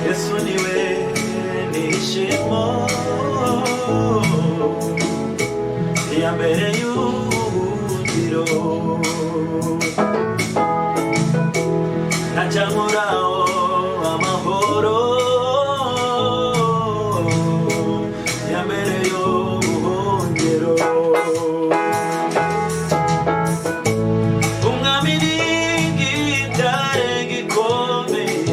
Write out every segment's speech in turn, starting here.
예수님의 니시모 야베레 유디로 나자무라오 아마호로 야베레 요혼제로 웅아미니 기타레 기코메예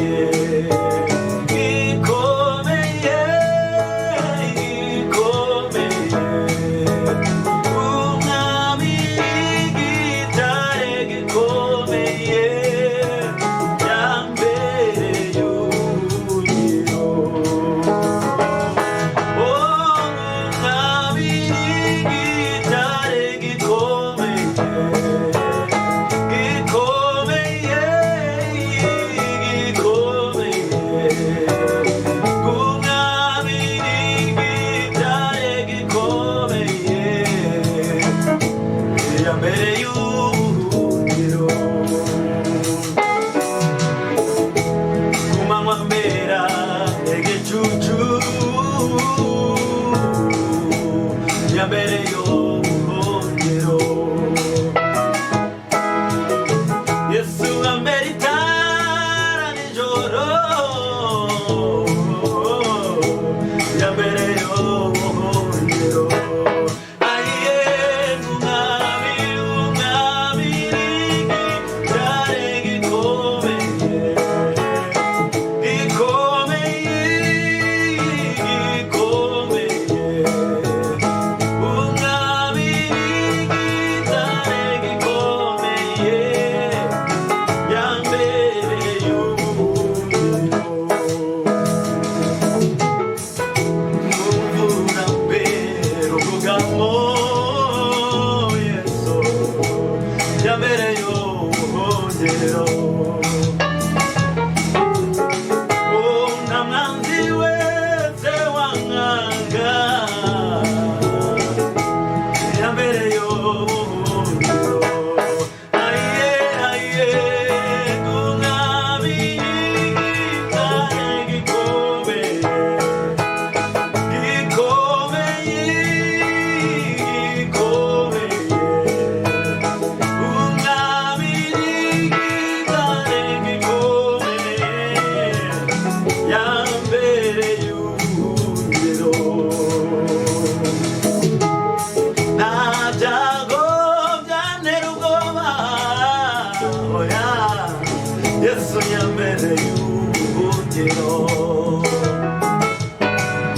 Yesu yambere y'ubuhungiro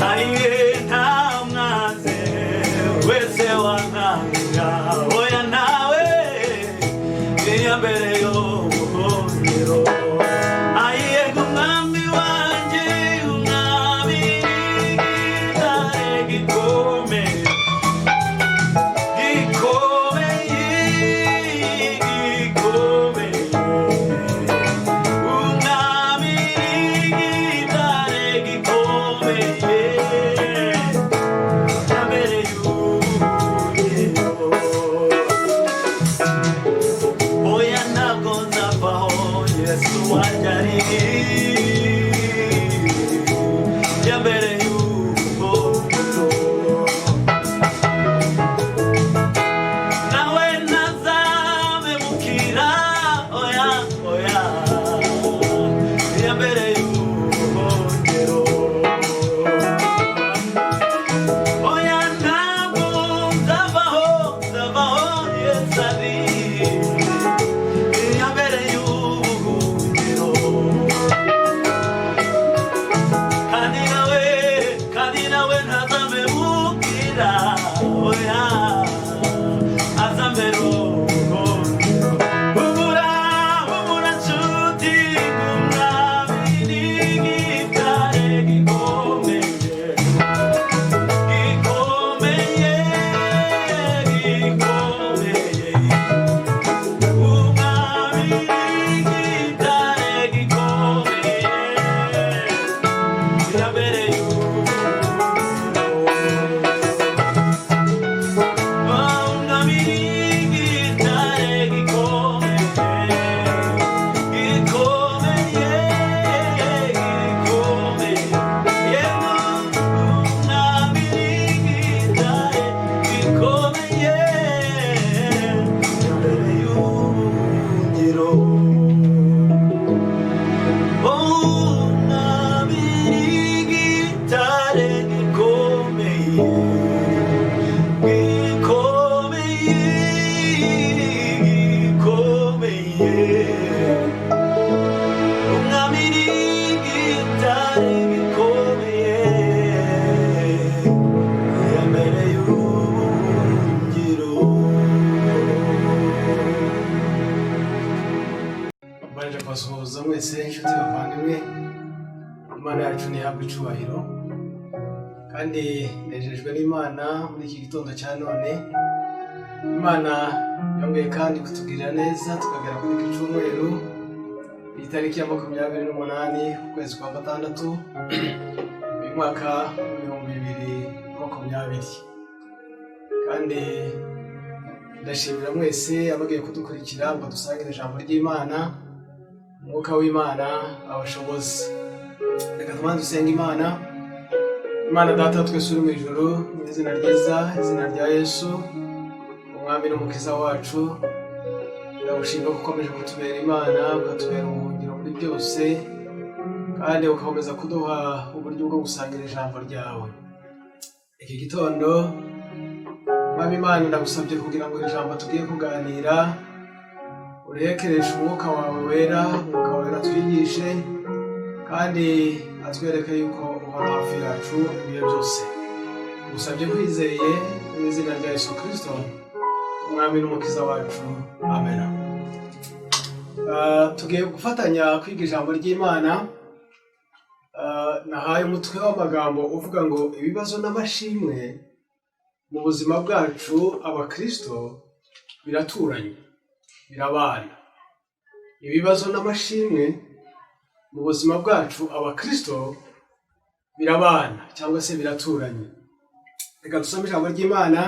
ayiye nta mwanze wese wankanga oya nawe yambere y'ubuhungiro ayiye umwami wanje umwami gitare gikomeye gikomeye Basuhuza mwese inshuti bavandimwe, Imana yacu ntihabwe icyubahiro kandi nejejwe n'Imana muri iki gitondo cya none. Imana yongeye kandi kutugirira neza tukagera kuri iki cyumweru itariki ya 28 ukwezi kwa gatandatu uyu mwaka wa 2020, kandi ndashimira mwese abagiye kudukurikira ngo dusangire ijambo ry'Imana. Umwuka w'Imana abashobozi. Reka tumanze dusenge Imana. Imana Data twese uri mu ijuru, mu izina ryiza, izina rya Yesu, umwami n'umukiza wacu, ndagushimira ko ukomeje kutubera Imana, ukatubera ubuhungiro muri byose, kandi ugakomeza kuduha uburyo bwo gusangira ijambo ryawe. Iki gitondo mwami Imana ndagusabye kugira ngo ijambo tugiye kuganira urekereshe umwuka wawe wera, umwuka wera twigishe kandi atwereke yuko uhora hafi yacu ibihe byose. Gusabye kwizeye mu izina rya Yesu Kristo, umwami n'umukiza wacu, amen. Tugiye gufatanya kwiga ijambo ry'Imana. Nahaye umutwe w'amagambo uvuga ngo ibibazo n'amashimwe mu buzima bwacu abakristo biraturanye, birabana. Ibibazo n'amashimwe mu buzima bwacu abakristo birabana cyangwa se biraturanye. Reka dusome ijambo ry'Imana.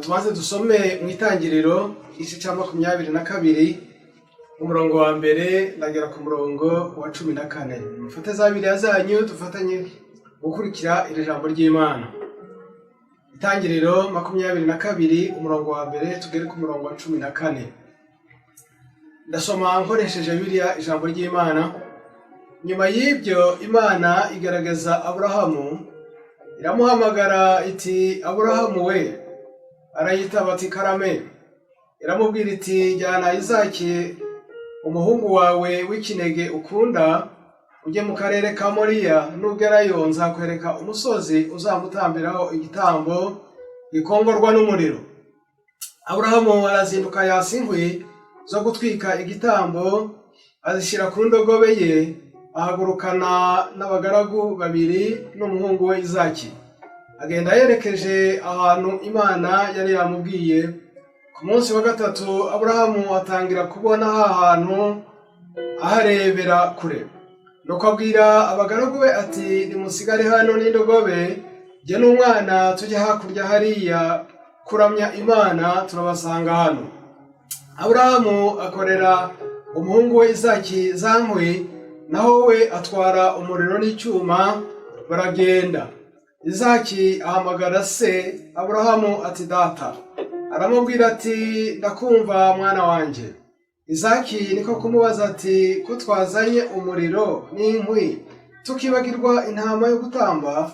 Tumaze dusome mu Itangiriro igice cya 22 umurongo wa mbere ndagera ku murongo wa 14. Mufate za Bibiliya zanyu dufatanye gukurikira iri jambo ry'Imana. Itangiriro 22 umurongo wa mbere tugere ku murongo wa 14. Ndasoma nkoresheje Bibiliya ijambo ry'Imana. Nyuma y'ibyo Imana igaragaza Aburahamu, iramuhamagara iti, Aburahamu we. Arayitaba ati, karame. Iramubwira iti, jyana Izaki umuhungu wawe w'ikinege ukunda, ujye mu karere ka Moriya, nugerayo nzakwereka umusozi uzamutambiraho igitambo gikongorwa n'umuriro. Aburahamu arazinduka yasa inkwi zo gutwika igitambo, azishyira ku ndogobe ye, ahagurukana n'abagaragu babiri n'umuhungu we Izaki. Agenda yerekeje ahantu Imana yari yamubwiye. Ku munsi wa gatatu Aburahamu atangira kubona hantu aharebera kure. Nuko abwira abagaragu be ati, nimusigare hano n'indogobe, jye n'umwana tujye hakurya hariya kuramya Imana, turabasanga hano. Aburahamu akorera umuhungu we Izaki za nkwi, naho we atwara umuriro n'icyuma, baragenda. Izaki ahamagara se Aburahamu ati, data. Aramubwira ati, ndakumva mwana wanjye. Izaki niko kumubaza ati, ko twazanye umuriro n'inkwi tukibagirwa intama yo gutamba?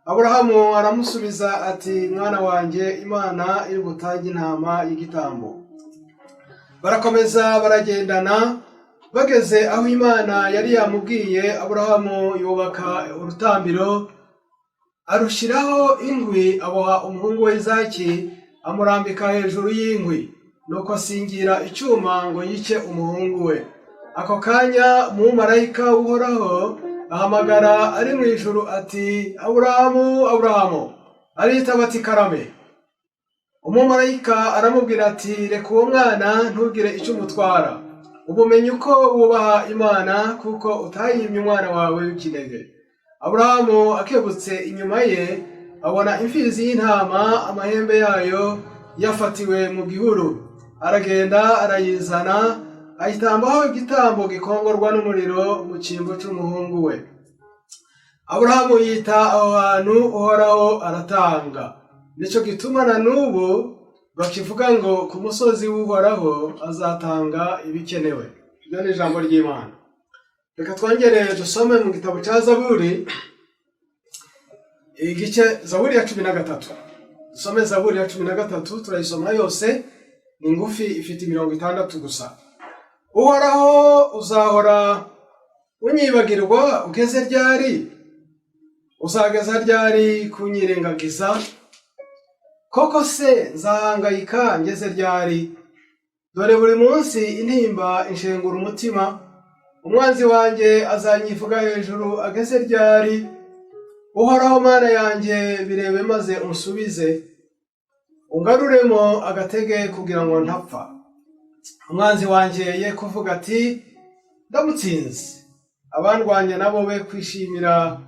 Aburahamu aramusubiza ati, mwana wanjye, Imana iri butange intama y'igitambo. Barakomeza baragendana. Bageze aho Imana yari yamubwiye, Aburahamu yubaka urutambiro, arushyiraho inkwi, aboha umuhungu we Izaki, amurambika hejuru y'inkwi. Nuko asingira icyuma ngo yice umuhungu we. Ako kanya umumarayika w'Uhoraho ahamagara ari mu ijuru ati, Aburahamu, Aburahamu. Aritaba ati, karame. Umumarayika aramubwira ati, reka uwo mwana ntugire icyo umutwara. Ubumenye uko wubaha Imana, kuko utayimye umwana wawe w'ikinege. Aburahamu akebutse inyuma ye abona imfizi y'intama amahembe yayo yafatiwe mu gihuru. Aragenda arayizana ayitambaho igitambo gikongorwa n'umuriro mu cyimbo cy'umuhungu we. Aburahamu yita aho hantu Uhoraho aratanga. Nicyo gituma na n'ubu bakivuga ngo ku musozi w'Uhoraho azatanga ibikenewe. Iryo ni ijambo ry'Imana. Reka twongere dusome mu gitabo cya Zaburi, Zaburi ya 13. Dusome Zaburi ya 13, turayisoma yose, ni ngufi, ifite 60 gusa. Uhoraho uzahora unyibagirwa ugeze ryari? Uzageza ryari kunyirengagiza? Koko se nzahangayika ngeze ryari? Dore buri munsi intimba inshengura umutima, umwanzi wanjye azanyivuga hejuru ageze ryari? Uhoraho Mana yanjye birebe maze umusubize, ungaruremo agatege kugira ngo ntapfa. Umwanzi wanjye ye kuvuga ati ndamutsinze, abandwanya nabo be kwishimira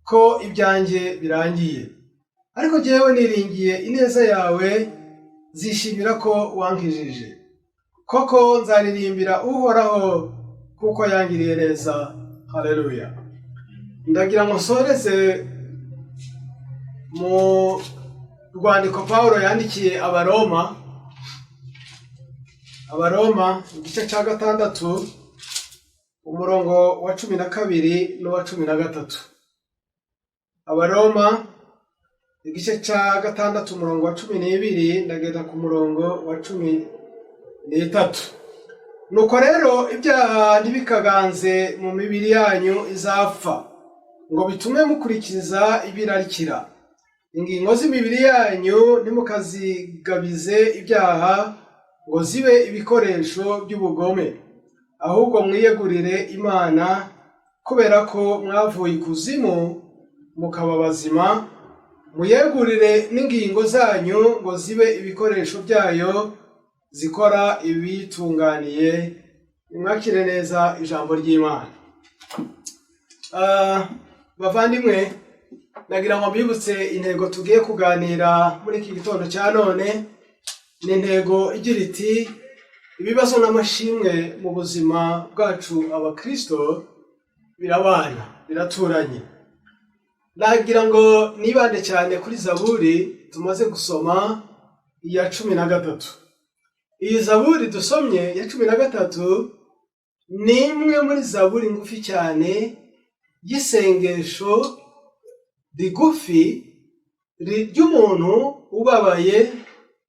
ko ibyanjye birangiye. Ariko jyewe niringiye ineza yawe, zishimira ko wankijije. Koko nzaririmbira Uhoraho kuko yangiriye neza. Haleluya. Ndagira ngo nsoreze mu rwandiko Pawulo yandikiye Abaroma, igice cya 6, umurongo wa 12 n'uwa 13. Abaroma igice cya 6 umurongo wa 12 ndagenda ku murongo wa 13. Nuko rero ibyaha ntibikaganze mu mibiri yanyu izapfa, ngo bitume mukurikiza ibirarikira. Ingingo z'imibiri yanyu ntimukazigabize ibyaha ngo zibe ibikoresho by'ubugome, ahubwo mwiyegurire Imana, kubera ko mwavuye ikuzimu mukaba bazima. Muyegurire n'ingingo zanyu ngo zibe ibikoresho byayo zikora ibitunganiye. Mwakire neza ijambo ry'Imana. Bavandimwe, nagira ngo mbibutse intego tugiye kuganira muri iki gitondo cya none. Ni intego igira iti ibibazo n'amashimwe mu buzima bwacu abakristo birabana, biraturanye. Nagira ngo nibande cyane kuri Zaburi tumaze gusoma iya 13. Iyi Zaburi dusomye ya 13 ni imwe muri Zaburi ngufi cyane y'isengesho rigufi ry'umuntu ubabaye,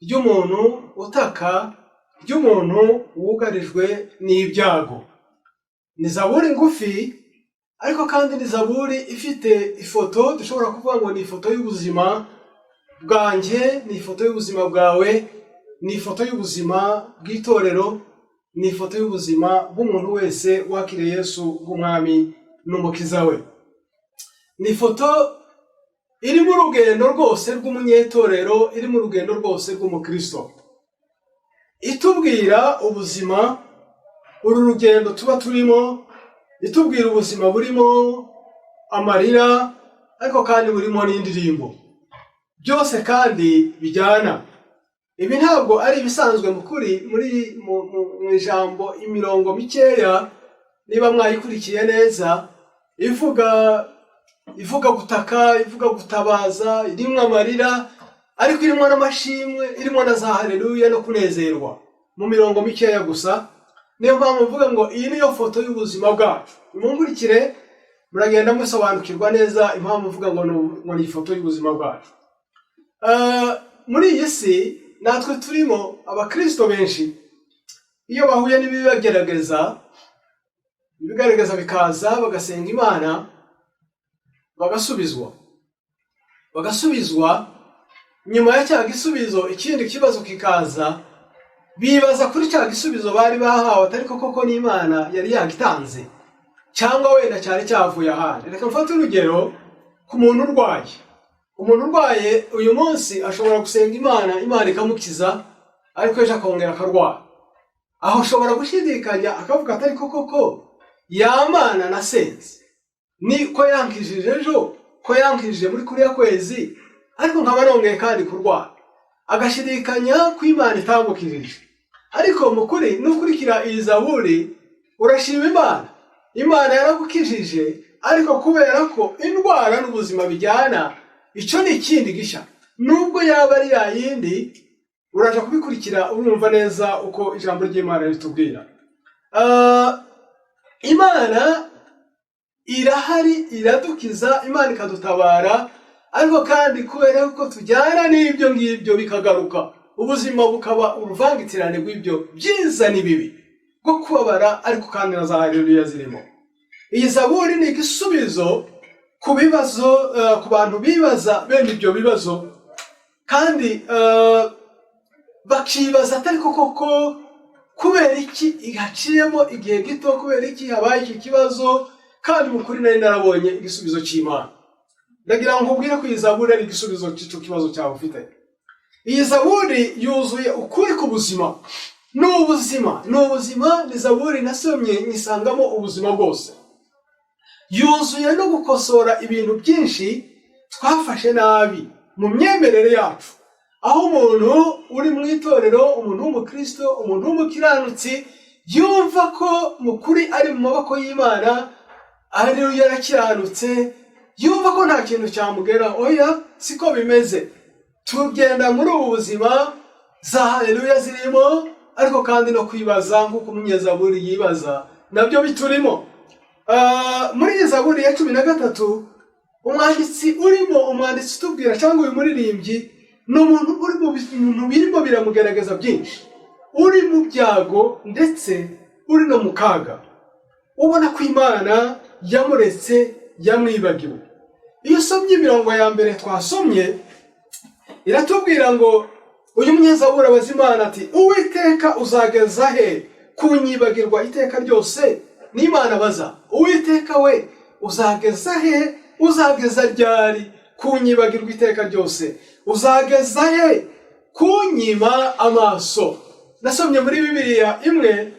ry'umuntu utaka, ry'umuntu wugarijwe n'ibyago. Ni Zaburi ngufi, ariko kandi ni Zaburi ifite ifoto, dushobora kuvuga ngo ni ifoto y'ubuzima bwanjye, ni ifoto y'ubuzima bwawe, ni ifoto y'ubuzima bw'itorero, ni ifoto y'ubuzima bw'umuntu wese wakiriye Yesu nk'umwami n'umukiza we. Ni ifoto iri mu rugendo rwose rw'umunyetorero, iri mu rugendo rwose rw'umukristo, itubwira ubuzima, uru rugendo tuba turimo, itubwira ubuzima burimo amarira, ariko kandi burimo n'indirimbo, byose kandi bijyana. Ibi ntabwo ari ibisanzwe mukuri mu ijambo imirongo mikeya, niba mwayikurikiye neza, ivuga gutaka, ivuga gutabaza, irimo amarira, ariko irimo n'amashimwe, irimo na za haleluya no kunezerwa mu mirongo mikeya gusa. Niyo mpamvu mvuga ngo iyi niyo foto y'ubuzima bwacu. Munkurikire muragenda musobanukirwa neza impamvu mvuga ngo ni ifoto y'ubuzima bwacu. Muri iyi si natwe turimo abakristo benshi, iyo bahuye n'ibibagerageza bikaza, bagasenga Imana, bagasubizwa, nyuma ya cya gisubizo ikindi kibazo kikaza, bibaza kuri cya gisubizo bari bahawe atari koko n'Imana yari yagitanze, cyangwa wenda cyari cyavuye ahandi. Reka mfate urugero ku muntu urwaye. Umuntu urwaye uyu munsi ashobora gusenga Imana ikamukiza, ariko ejo akongera akarwara. Aho ashobora gushidikanya akavuga atari koko ya Mana nasenze ni ko yankijije ejo, ko yankijije muri kuriya kwezi, ariko nkaba nongeye kandi kurwara, agashidikanya ko Imana itamukijije. Ariko mu kuri nukurikira iyi Zaburi urashima Imana, Imana yaragukijije, ariko kubera ko indwara n'ubuzima bijyana, icyo ni ikindi gisha. Nubwo yaba ari yayindi, uraje kubikurikira urumva neza uko ijambo ry'Imana ritubwira. Imana irahari, iradukiza, Imana ikadutabara, ariko kandi kubera ko tujyana n'ibyo ngibyo bikagaruka, ubuzima bukaba uruvangitirane rw'ibyo byiza n'ibibi bwo kubabara, ariko kandi na za haleluya zirimo. Iyi Zaburi ni igisubizo ku bibazo, ku bantu bibaza bene ibyo bibazo, kandi bakibaza atari koko kubera iki haciyemo igihe gito, kubera iki habaye iki kibazo, kandi mu kuri nari narabonye igisubizo cy'Imana. Ndagira ngo nkubwire ko iyi Zaburi ari igisubizo cy'icyo kibazo cyawe ufite. Iyi Zaburi yuzuye ukuri ku buzima. N'ubuzima, ni Zaburi nasomye nyisangamo ubuzima bwose. Yuzuye no gukosora ibintu byinshi twafashe nabi mu myemerere yacu. Aho umuntu uri mu itorero, umuntu w'umukristo, umuntu w'umukiranutsi yumva ko mu kuri ari mu maboko y'Imana, ari yarakiranutse, yumva ko nta kintu cyamugera. Oya, siko bimeze. Tugenda muri ubu buzima, za haleluya zirimo, ariko kandi no kwibaza nk'uko umunyezaburi yibaza nabyo biturimo. Muri iyi Zaburi ya 13 umwanditsi utubwira cyangwa uyu muririmbyi ni umuntu uri mu bintu birimo biramugaragaza byinshi, uri mu byago ndetse uri no mu kaga, ubona ko Imana yamuretse, yamwibagiwe. Iyo usomye imirongo ya mbere twasomye, iratubwira ngo uyu munyezaburi abaza Imana ati, Uwiteka uzageza he kunyibagirwa iteka ryose? N'Imana baza, Uwiteka we uzageza he, uzageza ryari kunyibagirwa iteka ryose? Uzageza he kunyima amaso? Nasomye muri Bibiliya imwe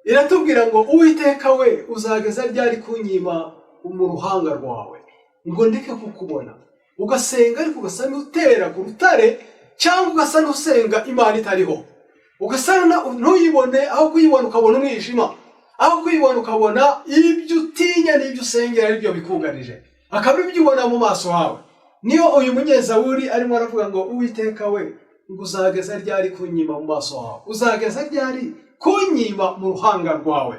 iratubwira ngo Uwiteka we uzageza ryari kunyima mu ruhanga rwawe, ngo ndeke kukubona. Ugasenga ariko ugasa n'utera ku rutare, cyangwa ugasa n'usenga Imana itariho, ugasa ntuyibone, aho kuyibona ukabona umwijima, aho kuyibona ukabona ibyo utinya n'ibyo usengera ari byo bikugarije, akaba ibyo ubona mu maso hawe. Niyo uyu munyezaburi arimo aravuga ngo Uwiteka we ngo uzageza ryari kunyima mu maso hawe, uzageza ryari kunyima mu ruhanga rwawe.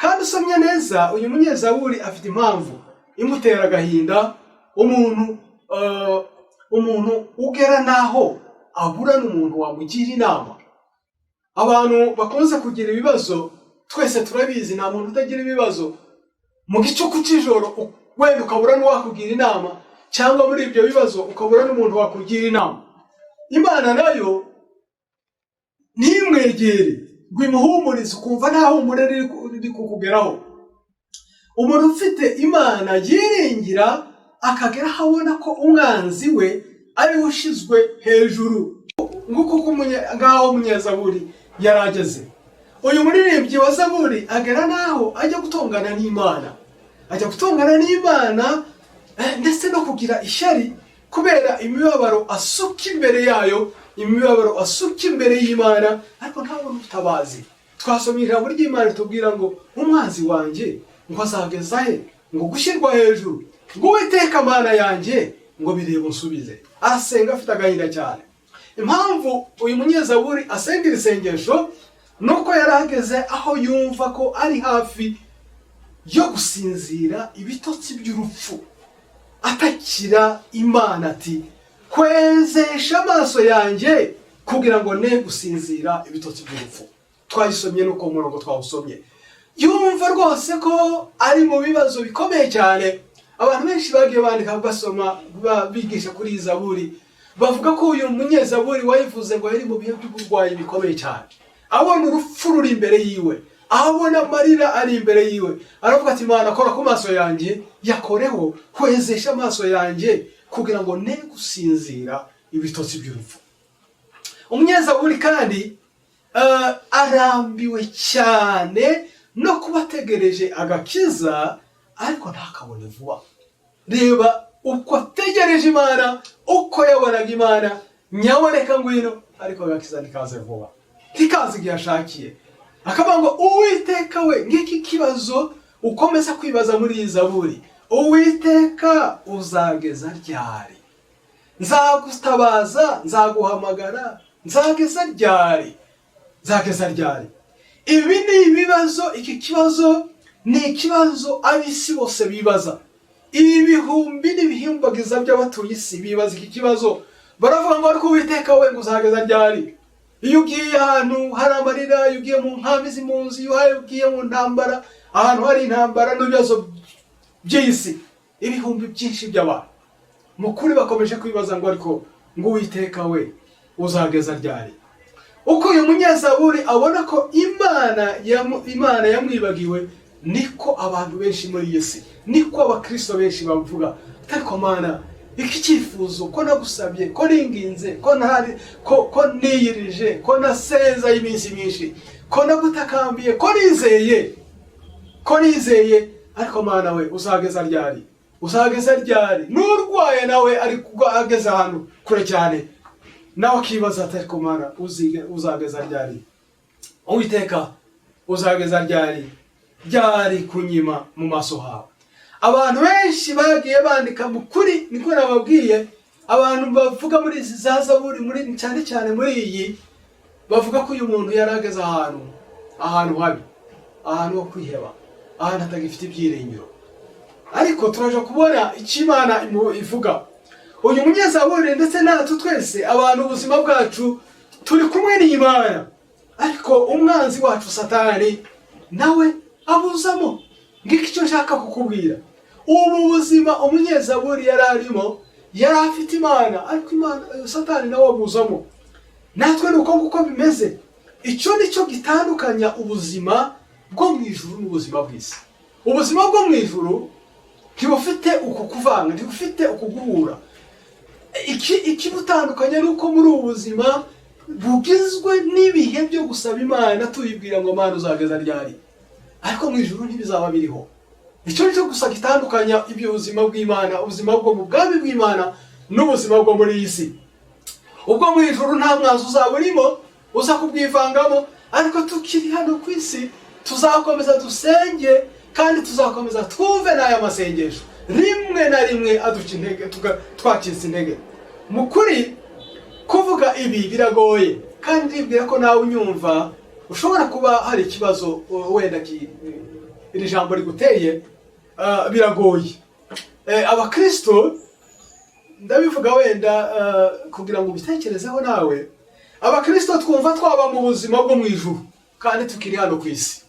Kandi usomye neza uyu munyezaburi afite impamvu imutera agahinda. Umuntu ugera naho abura n'umuntu wamugira inama. Abantu bakunze kugira ibibazo, twese turabizi, nta muntu utagira ibibazo. Mu gicuku cy'ijoro wenda ukabura n'uwakugira inama, cyangwa muri ibyo bibazo ukabura n'umuntu wakugira inama. Imana nayo ntimwegere ngo imuhumurize ukumva nta humure riri kukugeraho. Umuntu ufite Imana yiringira akagera ahabona ko umwanzi we ari ushizwe hejuru, nguko ngaho umunyezaburi yarageze. Uyu muririmbyi wa Zaburi agera naho ajya gutongana n'Imana, ndetse no kugira ishyari kubera imibabaro asuka imbere yayo, imibabaro asuka imbere y'Imana, ariko ntabona ubutabazi. Twasomye ijambo ry'Imana tubwira ngo umwanzi wanjye ngo azageza he ngo gushyirwa hejuru, ngo Uwiteka Mana yanjye ngo birebe unsubize. Asenga afite agahinda cyane. Impamvu uyu munyezaburi asenga iri sengesho nuko yarageze aho yumva ko ari hafi yo gusinzira ibitotsi by'urupfu, atakira Imana ati, kwezesha amaso yanjye kugira ngo ne gusinzira ibitotsi by'urupfu. Twayisomye nuko umurongo twawusomye. Yumva rwose ko ari mu bibazo bikomeye cyane. Abantu benshi bagiye bandika basoma bigisha kuri iyi Zaburi, bavuga ko uyu munyezaburi wayivuze ngo yari mu bihe by'uburwayi bikomeye cyane. Abona urupfu ruri imbere yiwe, abona amarira ari imbere yiwe, aravuga ati, Imana kora ku maso yanjye, yakoreho, kwezesha amaso yanjye kugira ngo ne gusinzira ibitotsi by'urupfu. Umunyezaburi kandi arambiwe cyane no kubategereje agakiza ariko ntakabone vuba. Reba uko ategereje Imana, uko yabonaga Imana, nyaboneka ngwino, ariko agakiza ntikaze vuba, ntikaze igihe ashakiye. Akavuga ngo Uwiteka we, ngiki kibazo ukomeza kwibaza muri iyi zaburi, Uwiteka uzageza ryari? Nzagutabaza, nzaguhamagara, nzageza ryari? Nzageza ryari? Ibi ni ibibazo, iki kibazo ni ikibazo ab'isi bose bibaza. Ibihumbi n'ibihimbagiza by'abatuye isi bibaza iki kibazo. Baravuga ngo ariko Uwiteka we ngo uzageza ryari? Iyo ugiye ahantu hari amarira, iyo ugiye mu nkambi z'impunzi, iyo ugiye mu ntambara, ahantu hari intambara n'ibibazo by'isi, ibihumbi byinshi by'abantu mu kuri bakomeje kwibaza ngo ariko ngo Uwiteka we uzageza ryari? Uko uyu munyezaburi abona ko Imana yamwibagiwe, niko abantu benshi muri iyi si, niko abakristo benshi bavuga. Ariko Mana, iki cyifuzo ko nagusabye, ko ninginze, ko niyirije, ko nasenza iminsi myinshi, ko nagutakambiye, ko nizeye, ariko Mana we uzageza ryari? Uzageza ryari? N'urwaye nawe ari ageze ahantu kure cyane, nawe akibaza ati ariko Mana uzageza ryari? Uwiteka uzageza ryari? Ryari kunyima mu maso hawe? Abantu benshi bagiye bandika mu kuri, niko nababwiye, abantu bavuga muri izi za zaburi, cyane cyane muri iyi, bavuga ko uyu muntu yarageze ahantu habi, ahantu ho kwiheba, ahantu atagifite ibyiringiro. Ariko turaje kubona icyo Imana ivuga. Uyu munyezaburi ndetse natwe twese abantu, ubuzima bwacu turi kumwe n'Imana, ariko umwanzi wacu Satani nawe abuzamo. Ngiki icyo nshaka kukubwira. Ubu buzima umunyezaburi yari arimo, yari afite Imana, ariko Satani nawe abuzamo. Natwe nuko nguko bimeze. Icyo nicyo gitandukanya ubuzima bwo mu ijuru n'ubuzima bw'isi. Ubuzima bwo mu ijuru ntibufite uko kuvanga, ntibufite uko guhura. Ikibutandukanya nuko muri ubu buzima bugizwe n'ibihe byo gusaba Imana, tuyibwira ngo Mana uzageza ryari? Ariko mu ijuru ntibizaba biriho. Icyo nicyo gusa gitandukanya ibyo buzima bw'Imana, ubuzima bwo mu bwami bw'Imana n'ubuzima bwo muri iyi si. Ubwo mu ijuru nta mwanzi uzaba urimo uza kubwivangamo, ariko tukiri hano ku isi tuzakomeza dusenge, kandi tuzakomeza twumve n'aya masengesho. Rimwe na rimwe aduca intege, twacitse intege. Mu kuri kuvuga ibi biragoye, kandi ndibwira ko nawe unyumva ushobora kuba hari ikibazo wenda iri jambo riguteye, biragoye. Abakristo ndabivuga wenda kugira ngo ubitekerezeho nawe. Abakristo twumva twaba mu buzima bwo mu ijuru, kandi tukiri hano ku isi.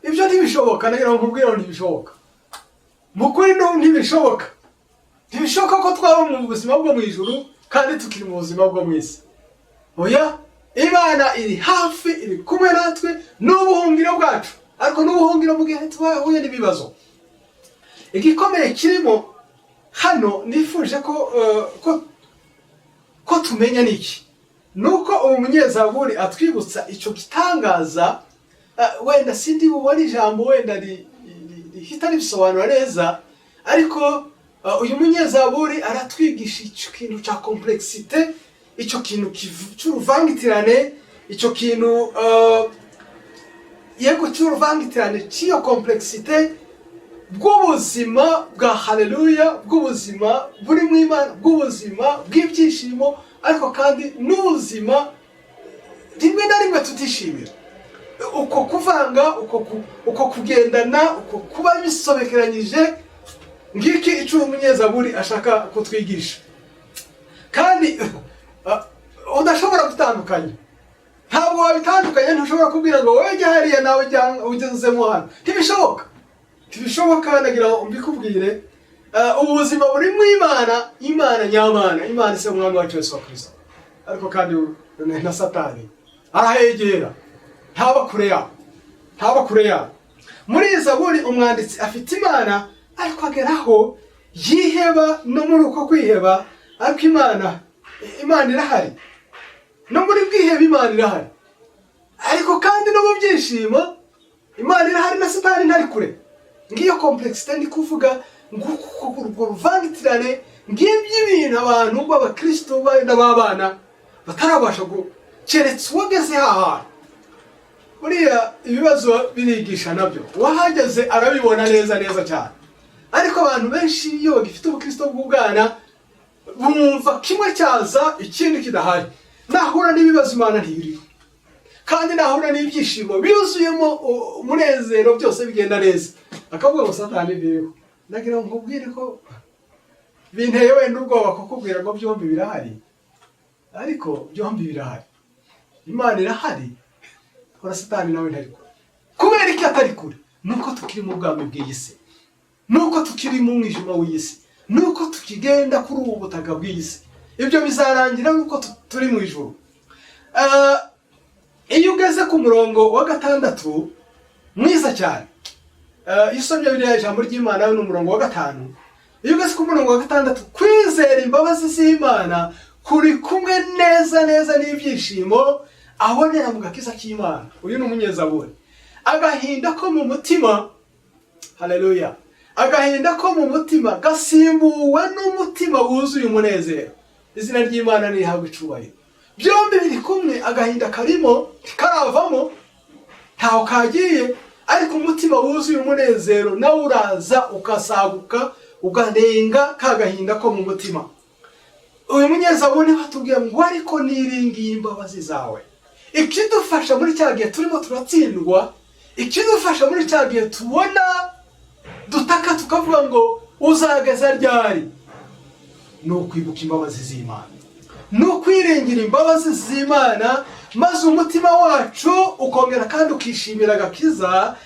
Ibyo ntibishoboka, nagira ngo nkubwire ngo ntibishoboka. Mu kuri ntibishoboka. Ntibishoboka ko twaba mu buzima bwo mu ijuru kandi tukiri mu buzima bwo mu isi. Oya, Imana iri hafi, iri kumwe natwe, n'ubuhungiro bwacu, ariko n'ubuhungiro mu gihe tubahuye n'ibibazo. Igikomeye kirimo hano nifuje ko tumenya niki, nuko uwo munyezaburi atwibutsa icyo gitangaza. Wenda sindi bubone ijambo wenda rihita ribisobanura neza, ariko uyu munyezaburi aratwigisha icyo kintu cya complexité, icyo kintu cy'uruvangitirane, icyo kintu yego cy'uruvangitirane cy'iyo complexité bw'ubuzima bwa haleluya, bw'ubuzima buri mu Imana, bw'ubuzima bw'ibyishimo, ariko kandi n'ubuzima rimwe na rimwe tutishimira. Uko kuvanga, uko kugendana, uko kuba bisobekeranyije, ngiki icyo umunyezaburi ashaka kutwigisha. Kandi udashobora gutandukanya, ntabwo wabitandukanya. Ntushobora kubwira ngo wowe jya hariya nawe ugezemo hano. Ntibishoboka. Nagira ngo mbikubwire, ubuzima buri mu Imana nyamana. Imana se umwami wacu Yesu Kristo, ariko kandi na Satani arahegera, ntaba kure yaho. Muri iyi zaburi umwanditsi afite Imana, ariko ageraho yiheba. No muri uko kwiheba, ariko Imana irahari. No muri bwiheba Imana irahari, ariko kandi no mu byishimo Imana irahari na Satani ntari kure. Ngiyo complexité ndi kuvuga urwo ruvangitirane ng'iby'ibintu abantu b'abakristo n'ababana batarabasha keretse uwageze haha. Buriya ibibazo birigisha nabyo, wahageze arabibona neza cyane. Ariko abantu benshi iyo bagifite ubukristo bw'ubwana bumva kimwe cyaza ikindi kidahari. Nahura n'ibibazo Imana ntiyiriho, kandi nahura n'ibyishimo byuzuyemo umunezero, byose bigenda neza. Akavuga ngo Satani biriho. Nagira ngo nkubwire ko binteye wenda ubwoba kukubwira ngo byombi birahari, ariko byombi birahari. Imana irahari, kora Satani nawe ntari kure. Kubera iki atari kure? Nuko tukiri mu bwami bw'iyi si, nuko tukiri mu mwijima w'iyi si, nuko tukigenda kuri ubu butaka bw'iyi si. Ibyo bizarangira nuko turi mu ijuru. Iyo ugeze ku murongo wa 6 mwiza cyane, isomye biriya ijambo ry'Imana no murongo wa 5. Iyo ugeze ku murongo wa 6, kwizera imbabazi z'Imana kuri kumwe neza n'ibyishimo abonera mu gakiza k'Imana. Uyu ni umunyezaburi. Agahinda ko mu mutima, haleluya, agahinda ko mu mutima gasimbuwe n'umutima wuzuye umunezero. Izina ry'Imana rihabwa icubahiro. Byombi biri kumwe, agahinda karimo karavamo ntaho kagiye, ariko umutima wuzuye umunezero nawe uraza ukasaguka uganenga kagahinda ko mu mutima. Uyu munyezaburi hatubwiye ngo ariko niringiye imbabazi zawe. Ikidufasha muri cya gihe turimo turatsindwa, ikidufasha muri cya gihe tubona dutaka tukavuga ngo uzageza ryari, ni ukwibuka imbabazi z'Imana, ni ukwiringira imbabazi z'Imana, maze umutima wacu ukongera kandi ukishimira agakiza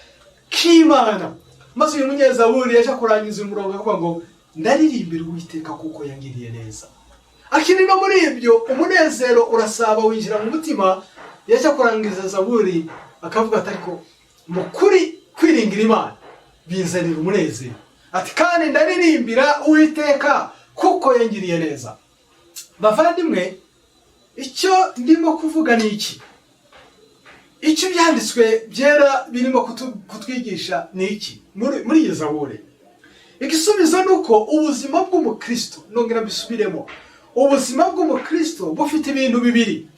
k'Imana. Maze uyu munyezaburi yaje kurangiza umurongo akavuga ngo ndaririmbira Uwiteka kuko yangiriye neza. Akiri no muri ibyo umunezero urasaba winjira mu mutima. Yaje kurangiza zaburi akavuga ati ariko mu kuri kwiringira Imana bizanira umunezero. Ati kandi ndaririmbira Uwiteka kuko yangiriye neza. Bavandimwe, icyo ndimo kuvuga ni iki? Icyo byanditswe byera birimo kutwigisha ni iki muri iyi zaburi? Igisubizo nuko ubuzima bw'umukristo, nongera mbisubiremo, ubuzima bw'umukristo bufite ibintu bibiri.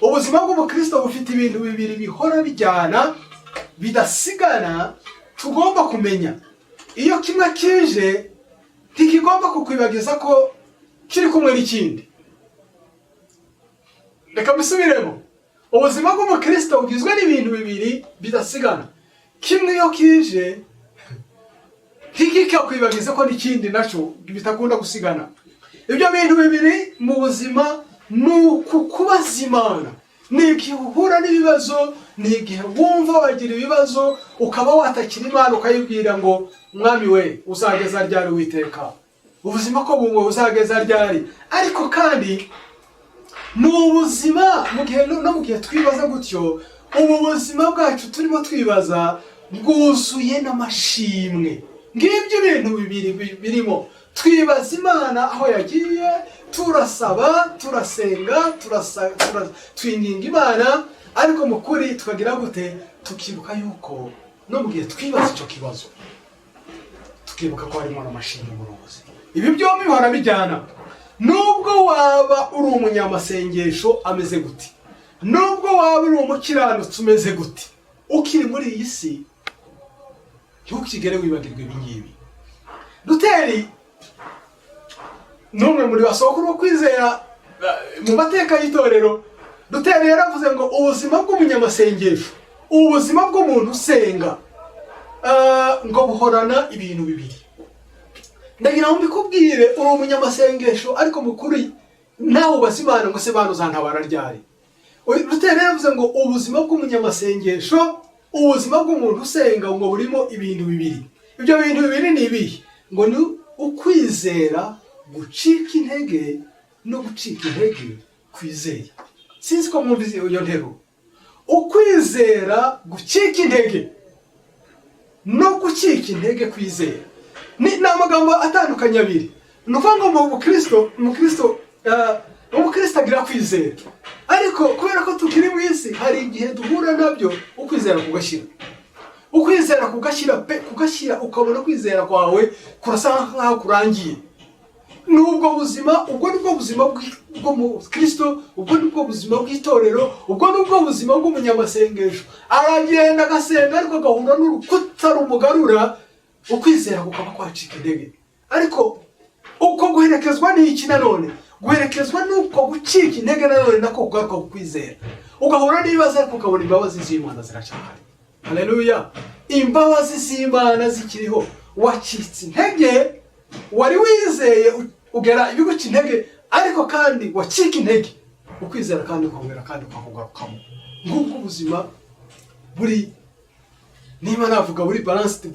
Ubuzima bw'umukristo bufite ibintu bibiri bihora bijyana, bidasigana, tugomba kumenya. Iyo kimwe kije ntikigomba kukwibagiza ko kiri kumwe n'ikindi. Reka mbisubiremo. Ubuzima bw'umukristo bugizwe n'ibintu bibiri bidasigana. Kimwe iyo kije ntikikakwibagiza ko n'ikindi naco bitakunda gusigana. Ibyo bintu bibiri mu buzima ni ukukubaza Imana. Ni igihe uhura n'ibibazo, ni igihe wumva wagira ibibazo, ukaba watakira Imana ukayibwira ngo mwami we uzageza ryari Uwiteka, ubuzima ko bumwe uzageza ryari. Ariko kandi ni ubuzima mu gihe twibaza gutyo, ubu buzima bwacu turimo twibaza bwuzuye n'amashimwe. Ngibyo ibintu bibiri birimo. Twibaza Imana aho yagiye, turasaba, turasenga, twinginga Imana, ariko mu kuri tukagira gute? Tukibuka yuko no mu gihe twibaza icyo kibazo, tukibuka ko harimo n'amashimwe mu buzima. Ibi byombi bihora bijyana. Nubwo waba uri umunyamasengesho ameze gute, nubwo waba uri umukiranutsi umeze gute, ukiri muri iyi si ntukigere wibagirwa ibi ngibi. Luteri n'umwe muri basokuru bo kwizera mu mateka y'itorero, Luteri yaravuze ngo ubuzima bw'umunyamasengesho, ubuzima bw'umuntu usenga, ngo buhorana ibintu bibiri. Ndagira ngo mbikubwire, uri umunyamasengesho ariko mukuri nawe ubaza Imana ngo se Bana uzantabara ryari. Luteri yaravuze ngo ubuzima bw'umunyamasengesho, ubuzima bw'umuntu usenga ngo burimo ibintu bibiri. Ibyo bintu bibiri ni ibihe? Ngo ni ukwizera gucika intege no gucika intege kwizera. Sinzi ko mwumvise iyo ntero. Ukwizera gucika intege no gucika intege kwizera ni amagambo atandukanye abiri. Nuvuga ngo mu Kristo agira kwizera, ariko kubera ko tukiri mu isi hari igihe duhura nabyo ukwizera kugashira. ukwizera kugashyira ukabona kwizera kwawe kurasa nkaho kurangiye. Nubwo buzima, ubwo nibwo buzima bw'Umukristo, ubwo nibwo buzima bw'itorero, ubwo nibwo buzima bw'umunyamasengesho. Aragenda agasenga ariko agahura n'urukuta rumugarura, ukwizera kukaba kwacika intege. Ariko uko guherekezwa n'iki nanone? Guherekezwa n'uko gucika intege nanone nako kugaruka kukwizera. Ugahura n'ibibazo ariko ukabona imbabazi z'Imana ziracyahari. Haleluya! Imbabazi z'Imana zikiriho. Wacitse intege, wari wizeye ugera ibiguca intege, ariko kandi wacika intege, ukwizera kandi ukongera kandi ukakugarukamo. Ngubwo ubuzima buri, niba navuga buri balanced,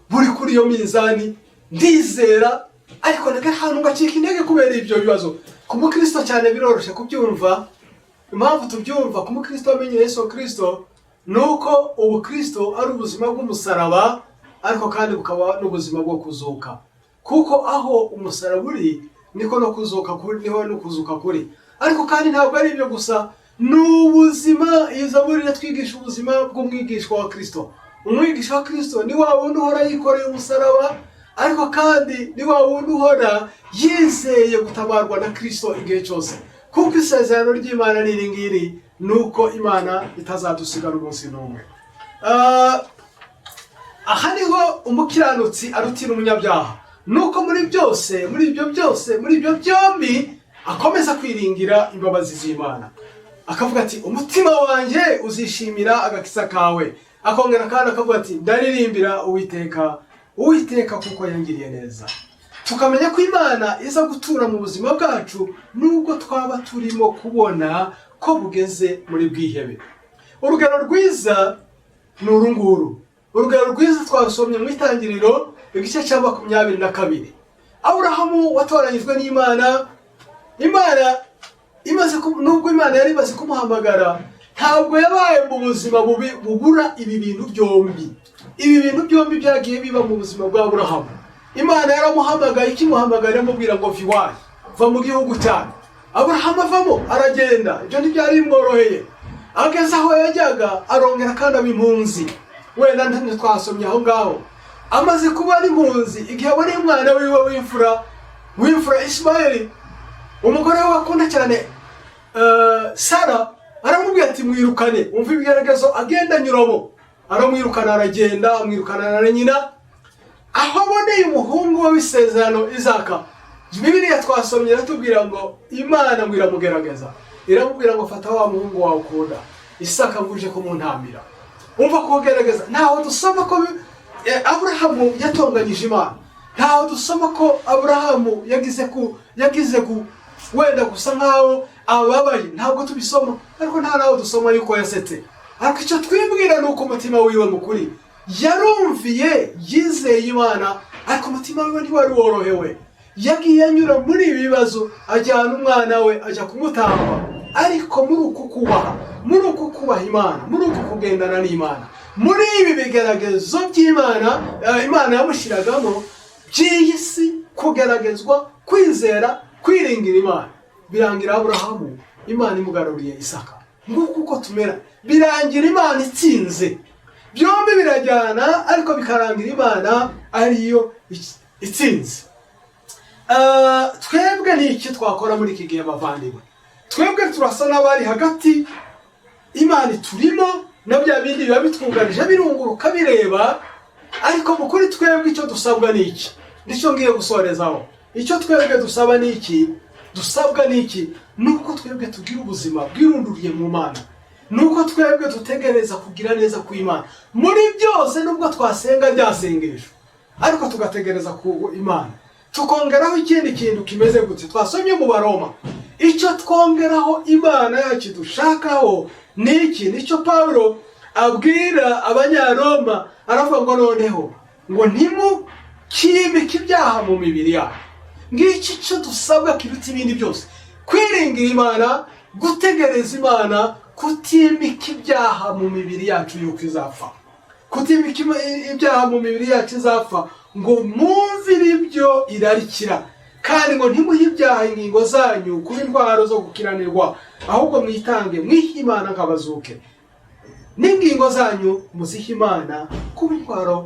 buri kuri iyo mizani. Ndizera ariko naga hantu ngacika intege kubera ibyo bibazo. Ku Mukristo cyane biroroshye kubyumva. Impamvu tubyumva ku Mukristo wamenye Yesu Kristo nuko ubukristo ari ubuzima bw'umusaraba, ariko kandi bukaba n'ubuzima bwo kuzuka. Kuko aho umusaraba uri niko no kuzuka kuri, niho no kuzuka kuri. Ariko kandi ntabwo ari ibyo gusa, n'ubuzima. Iyo Zaburi yatwigisha ubuzima bw'umwigishwa wa Kristo. Umwigisha wa Kristo ni wa wundi uhora yikoreye umusaraba, ariko kandi ni wa wundi uhora yizeye gutabarwa na Kristo igihe cyose. Kuko isezerano ry'Imana ni ngiri, nuko Imana itazadusigara umunsi n'umwe. Aha niho umukiranutsi arutira umunyabyaha. Nuko muri ibyo byombi akomeza kwiringira imbabazi z'Imana. Akavuga ati umutima wanjye uzishimira agakiza kawe. Akongera kandi akavuga ati ndaririmbira Uwiteka kuko yangiriye neza. Tukamenya ko Imana iza gutura mu buzima bwacu nubwo twaba turimo kubona ko bugeze muri bwihebe. Urugero rwiza ni urunguru. Urugero rwiza twasomye mu Itangiriro igice cya 22. Aburahamu watoranyijwe n'Imana. Nubwo Imana yari imaze kumuhamagara, ntabwo yabaye mu buzima bubura ibi bintu byombi. Ibi bintu byombi byagiye biba mu buzima bwa Aburahamu. Imana yaramuhamagaye, ikimuhamagara amubwira ngo va mu gihugu cyawe. Aburahamu avamo aragenda. Ibyo ntibyari bimworoheye. Ageze aho yajyaga arongera kandi aba impunzi. Wenda ntabwo twasomye aho ngaho. Amaze kuba ari impunzi, igihe aboneye umwana wiwe w'imfura Ismaeli, umugore we akunda cyane Sara, aramubwira ati mwirukane. Umva ibigaragazo agenda anyuramo. Aramwirukana, aragenda amwirukana na nyina. Aho aboneye umuhungu we w'isezerano Isaka, Bibiliya twasomye iratubwira ngo Imana ngo iramugerageza. Iramubwira ngo fata wa muhungu wawe ukunda Isaka nguje kumuntambira. Umva kugerageza. Ntaho dusoma ko Aburahamu yatonganyije Imana. Ntaho dusoma ko Aburahamu yagize wenda gusa nkaho ababaye. Ntabwo tubisoma. Ariko nta naho dusoma yuko yasetse. Ariko icyo twibwira nuko umutima wiwe mukuri yarumviye, yizeye Imana, ariko umutima wiwe ntiwari worohewe. Yagiye anyura muri ibi bibazo, ajyana umwana we ajya kumutamba. Ariko muri uku kubaha Imana, muri uku kugendana n'Imana, muri ibi bigaragazo by'Imana Imana yamushyiragamo by'iyi si, kugeragezwa, kwizera, kwiringira Imana, birangira Aburahamu Imana imugaruriye Isaka. Nguko uko tumera, birangira Imana itsinze. Byombi birajyana, ariko bikarangira Imana ariyo itsinze. Twebwe n'iki twakora muri iki gihe bavandimwe? Twebwe turasa n'abari hagati. Imana turimo na bya bindi biba bitwugarije birunguruka bireba, ariko mukuri twebwe icyo dusabwa n'iki? Nicyo ngiye gusorezaho. Icyo twebwe dusaba n'iki? Dusabwa n'iki? Nuko twebwe tugira ubuzima bwirunduriye mu Mana. Nuko twebwe dutegereza kugira neza ku Imana muri byose, nubwo twasenga byasengesho, ariko tugategereza ku Imana. Tukongeraho ikindi kintu kimeze gute twasomye mu Baroma. Icyo twongeraho Imana yacu dushakaho niki? Nicyo Paulo abwira Abanyaroma, aravuga ngo noneho ngo ntimukimike ibyaha mu mibiri yacu. Ngiki cyo dusabwa kiruta ibindi byose: kwiringira Imana, gutegereza Imana, kutimika ibyaha mu mibiri yacu yuko izapfa. Kutimika ibyaha mu mibiri yacu izapfa, ngo mwumvire ibyo irarikira, kandi ngo ntimuhe ibyaha ingingo zanyu kuba intwaro zo gukiranirwa, ahubwo mwitange mwihe Imana nk'abazuke. n'ingingo zanyu muzihe Imana kuba intwaro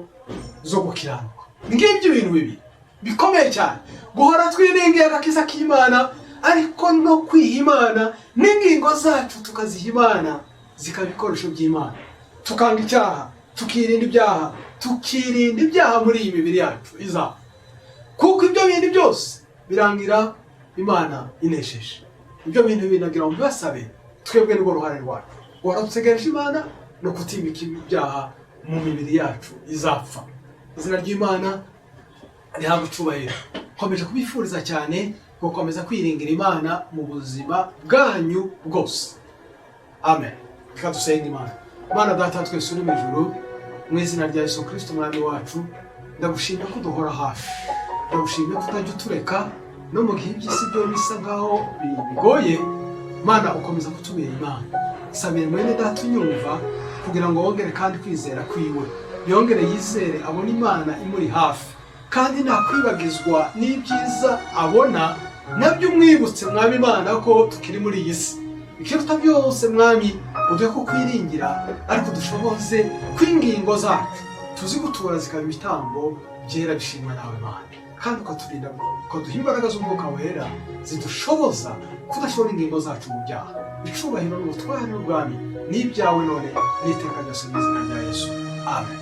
zo gukiranuka. Ngibyo ibintu bibiri bikomeye cyane, guhora twiringiye agakiza k'Imana, ariko no kwiha Imana n'ingingo zacu tukaziha Imana zikaba ibikoresho by'Imana, tukanga icyaha, tukirinda ibyaha muri iyi mibiri yacu izaba, kuko ibyo bindi byose birangira Imana inesheje. Ibyo bintu binagira ngo bibasabe twebwe nirwo ruhare rwacu, guhora dutegereje Imana no kutimika ibyaha mu mibiri yacu izapfa. Izina ry'Imana rihabwa icyubahiro. Nkomeje kubifuriza cyane gukomeza kwiringira Imana mu buzima bwanyu bwose. Amen. Reka dusenge Imana. Mana Data twese uri mu ijuru, mu izina rya Yesu Kristo umwami wacu, ndagushimira ko duhora hafi, ndagushimira ko utajya utureka no mu gihe iby'isi byo bisa nkaho bigoye. Mana ukomeza kutubera Imana. Sabira mwene Data unyumva kugira ngo wongere kandi kwizera kwiwe, yongere yizere abona Imana imuri hafi, kandi ntakwibagizwa n'ibyiza abona nabyo umwibutse mwami Imana ko tukiri muri iyi si. Ikiruta byose mwami uduhe ko kwiringira, ariko dushoboze kw'ingingo zacu tuzi gutura zikaba ibitambo byera bishimwa nawe Mana, kandi ukaturinda ukaduha imbaraga z'umwuka wera zidushoboza kudashora ingingo zacu mu byaha. Icubahiro n'ubutware n'ubwami ni ibyawe none n'iteka ryose mu izina rya Yesu. Amen.